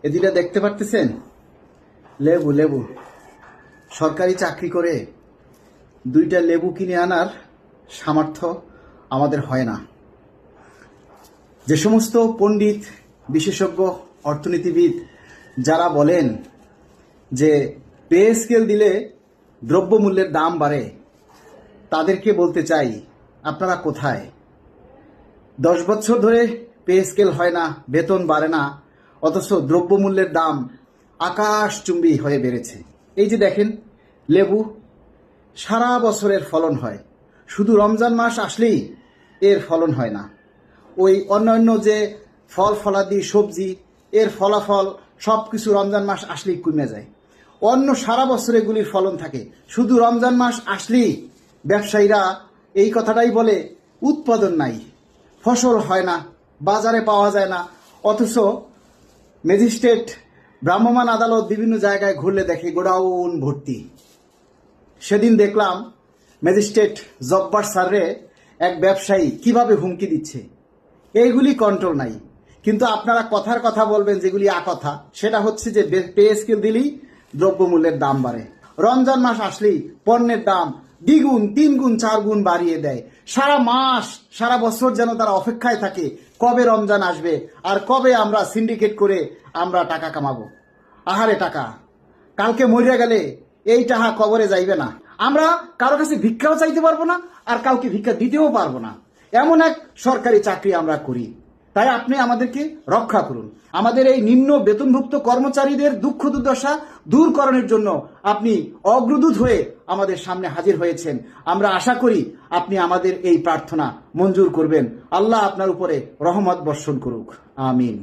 এদিকে দেখতে পারতেছেন, লেবু লেবু সরকারি চাকরি করে 2টা লেবু কিনে আনার সামর্থ্য আমাদের হয় না। যে সমস্ত পণ্ডিত, বিশেষজ্ঞ, অর্থনীতিবিদ যারা বলেন যে পে স্কেল দিলে দ্রব্যমূল্যের দাম বাড়ে, তাদেরকে বলতে চাই, আপনারা কোথায়? 10 বছর ধরে পে স্কেল হয় না, বেতন বাড়ে না, অথচ দ্রব্যমূল্যের দাম আকাশচুম্বী হয়ে বেড়েছে। এই যে দেখেন, লেবু সারা বছরের ফলন হয়, শুধু রমজান মাস আসলেই এর ফলন হয় না। ওই অন্যান্য যে ফল ফলাদি, সবজি, এর ফলাফল সব কিছু রমজান মাস আসলেই কমে যায়। অন্য সারা বছর এগুলির ফলন থাকে, শুধু রমজান মাস আসলেই ব্যবসায়ীরা এই কথাটাই বলে, উৎপাদন নাই, ফসল হয় না, বাজারে পাওয়া যায় না। অথচ ম্যাজিস্ট্রেট, ভ্রাম্যমাণ আদালত বিভিন্ন জায়গায় ঘুরলে দেখে গোডাউন ভর্তি। সেদিন দেখলাম ম্যাজিস্ট্রেট জব্বার স্যাররে এক ব্যবসায়ী কিভাবে হুমকি দিচ্ছে। এইগুলি কন্ট্রোল নাই, কিন্তু আপনারা কথার কথা বলবেন যেগুলি আকথা, সেটা হচ্ছে যে পে স্কেল দিলেই দ্রব্যমূল্যের দাম বাড়ে। রমজান মাস আসলেই পণ্যের দাম দ্বিগুণ, 3 গুণ, 4 গুণ বাড়িয়ে দেয়। সারা মাস, সারা বছর যেন তারা অপেক্ষায় থাকে কবে রমজান আসবে আর কবে আমরা সিন্ডিকেট করে আমরা টাকা কামাবো। আহারে টাকা, কালকে মরিয়া গেলে এই টাকা কবরে যাইবে না। আমরা কারো কাছে ভিক্ষাও চাইতে পারবো না, আর কাউকে ভিক্ষা দিতেও পারবো না। এমন এক সরকারি চাকরি আমরা করি। তাই আপনি আমাদেরকে রক্ষা করুন। আমাদের এই নিম্ন বেতনভুক্ত কর্মচারীদের দুঃখ দুর্দশা দূরকরণের জন্য আপনি অগ্রদূত হয়ে আমাদের সামনে হাজির হয়েছেন। আমরা আশা করি আপনি আমাদের এই প্রার্থনা মঞ্জুর করবেন। আল্লাহ আপনার উপরে রহমত বর্ষণ করুক। আমিন।